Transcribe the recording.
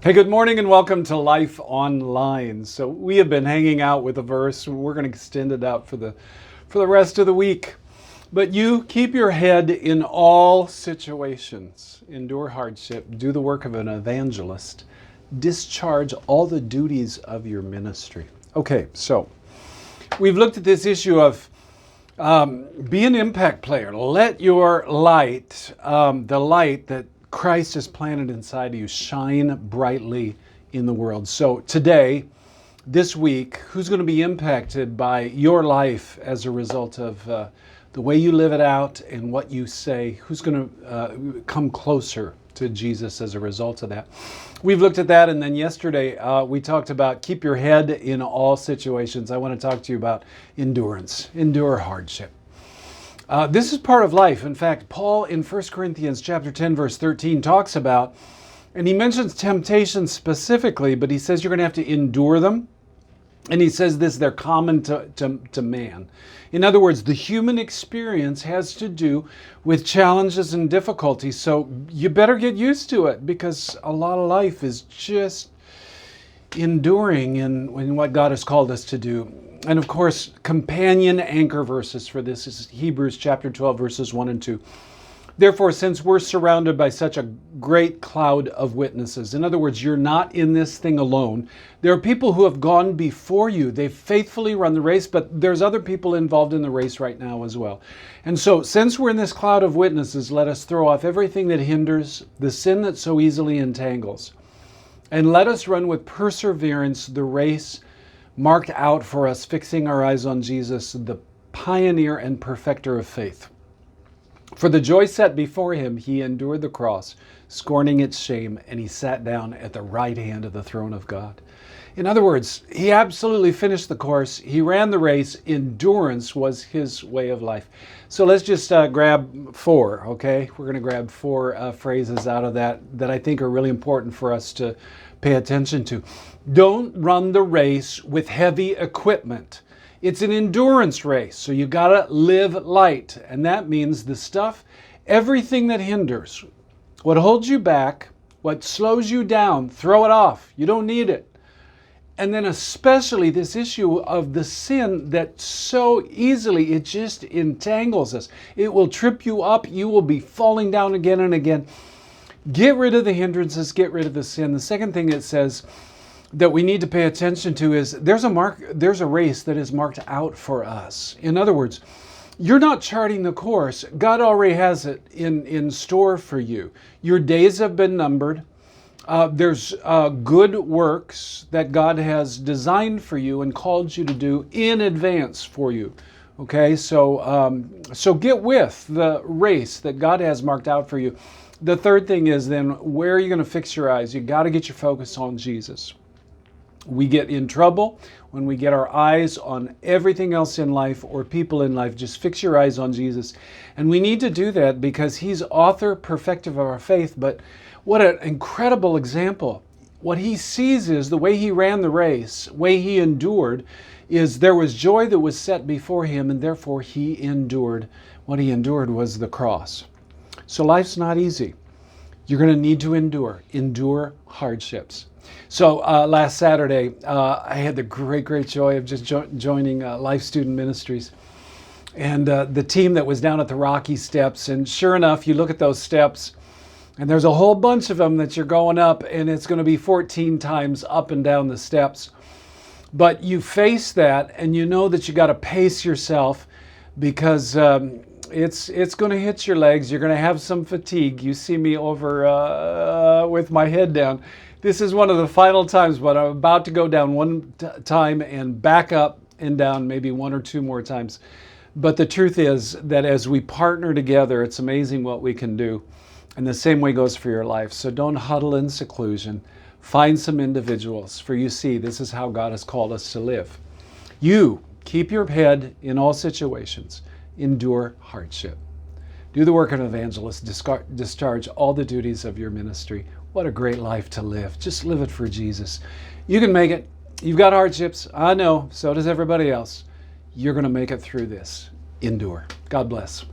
Hey, good morning and welcome to Life Online. So we have been hanging out with a verse. We're going to extend it out for the rest of the week. But you keep your head in all situations. Endure hardship. Do the work of an evangelist. Discharge all the duties of your ministry. Okay, so we've looked at this issue of be an impact player. Let your light, the light that Christ has planted inside of you, shine brightly in the world. So today, this week, who's going to be impacted by your life as a result of the way you live it out and what you say? Who's going to come closer to Jesus as a result of that? We've looked at that, and then yesterday we talked about keep your head in all situations. I want to talk to you about endurance, endure hardship. This is part of life. In fact, Paul in 1 Corinthians chapter 10, verse 13 talks about, and he mentions temptations specifically, but he says you're going to have to endure them. And he says this, they're common to man. In other words, the human experience has to do with challenges and difficulties. So you better get used to it, because a lot of life is just enduring in what God has called us to do. And of course, companion anchor verses for this is Hebrews chapter 12, verses 1 and 2. Therefore, since we're surrounded by such a great cloud of witnesses, in other words, you're not in this thing alone. There are people who have gone before you. They've faithfully run the race, but there's other people involved in the race right now as well. And so, since we're in this cloud of witnesses, let us throw off everything that hinders, the sin that so easily entangles, and let us run with perseverance the race marked out for us, fixing our eyes on Jesus, the pioneer and perfecter of faith. For the joy set before him, he endured the cross, scorning its shame, and he sat down at the right hand of the throne of God. In other words, he absolutely finished the course. He ran the race. Endurance was his way of life. So let's just grab four, okay? We're going to grab four phrases out of that I think are really important for us to pay attention to. Don't run the race with heavy equipment. It's an endurance race, so you got to live light. And that means the stuff, everything that hinders, what holds you back, what slows you down, throw it off. You don't need it. And then especially this issue of the sin that so easily, it just entangles us. It will trip you up. You will be falling down again and again. Get rid of the hindrances, get rid of the sin. The second thing it says that we need to pay attention to is there's a race that is marked out for us. In other words, you're not charting the course. God already has it in store for you. Your days have been numbered. There's good works that God has designed for you and called you to do in advance for you. Okay, so get with the race that God has marked out for you. The third thing is then, where are you going to fix your eyes? You got to get your focus on Jesus. We get in trouble when we get our eyes on everything else in life or people in life. Just fix your eyes on Jesus. And we need to do that because he's author, perfecter of our faith. But what an incredible example. What he sees is the way he ran the race, the way he endured, is there was joy that was set before him, and therefore he endured. What he endured was the cross. So life's not easy. You're going to need to endure hardships. So last Saturday, I had the great joy of just joining Life Student Ministries and the team that was down at the Rocky Steps. And sure enough, you look at those steps, and there's a whole bunch of them that you're going up, and it's going to be 14 times up and down the steps. But you face that, and you know that you got to pace yourself because it's going to hit your legs. You're going to have some fatigue. You see me over with my head down. This is one of the final times, but I'm about to go down one time and back up and down maybe one or two more times. But the truth is that as we partner together, it's amazing what we can do. And the same way goes for your life. So don't huddle in seclusion. Find some individuals, for you see, this is how God has called us to live. You keep your head in all situations. Endure hardship. Do the work of an evangelist. Discharge all the duties of your ministry. What a great life to live. Just live it for Jesus. You can make it. You've got hardships. I know. So does everybody else. You're going to make it through this. Endure. God bless.